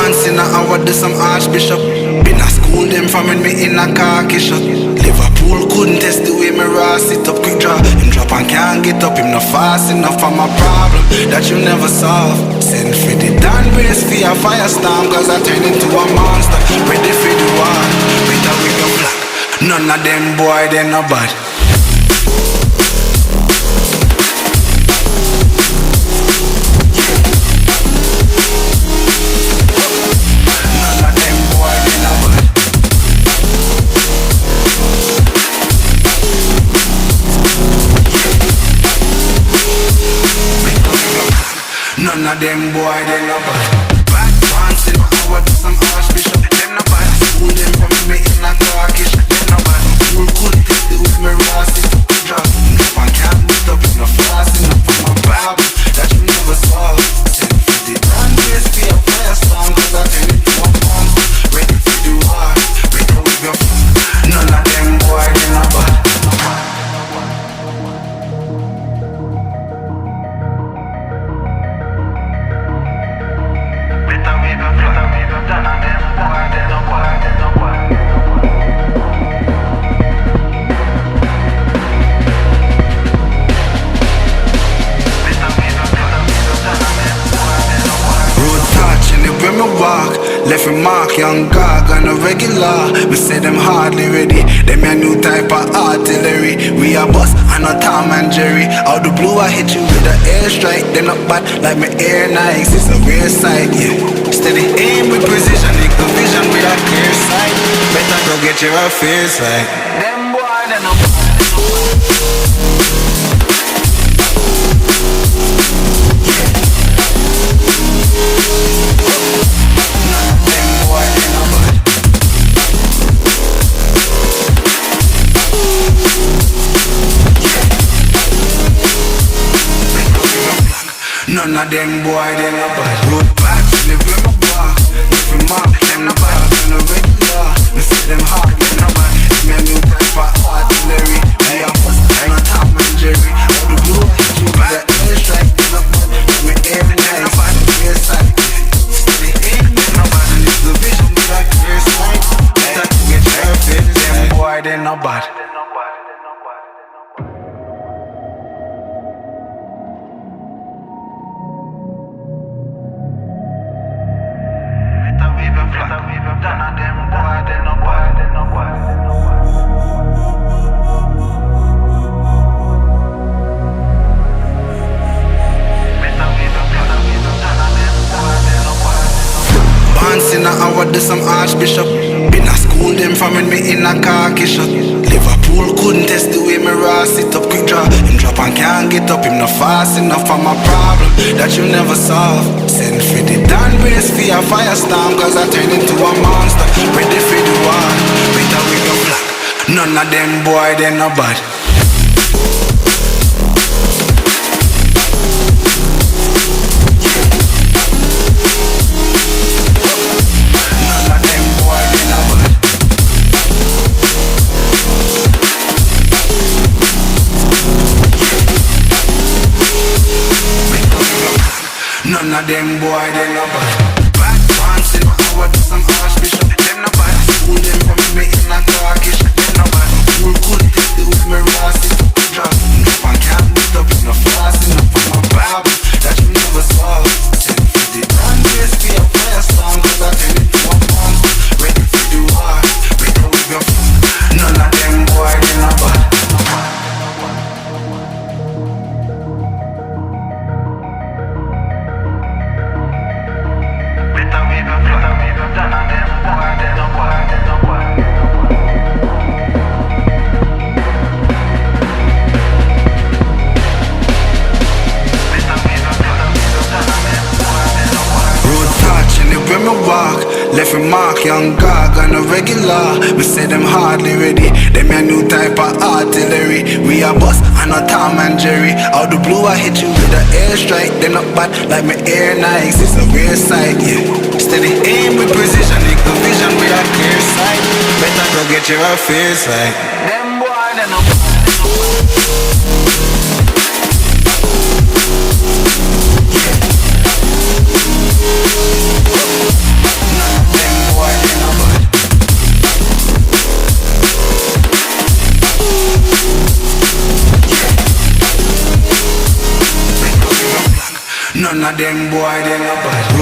Once in a hour do some archbishop. Been a school them from when me in a khaki shot. Liverpool couldn't test the way me raw sit up. Quick draw, him drop and can't get up. Him not fast enough for my problem that you never solve. Send for the Dan brace for a firestorm, cause I turn into a monster. Ready for the war, better with your black. None of them boy, they no bad. None of them boy, they no bad. Back once in a hour do some archbishop. Them no bad. School them from me in a Turkish. Them no bad. School couldn't take the with me rosy. Drop and can't meet up in a fast enough for my Bible that you never solve. Send for the brand brace for your firestorm, cause I turn into a monster. Ready for the war, better with your none of them boy, they no bad. When me walk, left me mark, young gog on a regular. Me say them hardly ready, them a new type of artillery. We a bus and a Tom and Jerry. Out the blue I hit you with an airstrike. Them not bad like me air nice, it's a rare sight, yeah. Steady aim with precision, equal vision with a clear sight. Better go get your affairs right. Them boy, they no bad. None of them boy, they no bad. Road back, live with my bar. If you mark, them no bad. Them no regular. Me see them hard, them no bad. Me a new type of artillery. Me a bust, I'm a Tom and Jerry. All the blue, you with the airstrike. Them no bad. Me air nice, clear sight. Steady aim, them no bad. And it's the vision with a clear sight. Better to get your face. Them boy, they no bad. Once in a hour do some archbishop. Been a school them from when me in a khaki shot. Liverpool couldn't test the way me raw sit up. Quick draw, him drop and can't get up. Him not fast enough for my problem that you never solve. Send for the Dan brace for a firestorm, cause I turn into a monster. Ready for the war, better with your black. None of them boy, they no bad. None of them boy, they no bad. Back once in a hour do some archbishop. Them no bad. School them from me in a Turkish. Them no bad. School couldn't take the with me rosy. Drop and can't meet up in a fast enough for my Bible that you never solve. Send for the brand brace for your firestorm, cause I turn into a monster. Ready for the war, better with your none of them boy, they no bad. Left a mark, young gog on a regular. We say them hardly ready. Them a new type of artillery. We a boss and not Tom and Jerry. Out the blue I hit you with an airstrike. They not bad like my air Nikes. It's a rare sight, yeah. Steady aim with precision, nigga vision with a clear sight. Better go get your affairs right. Them boy, they no. None of them boy, they no bad.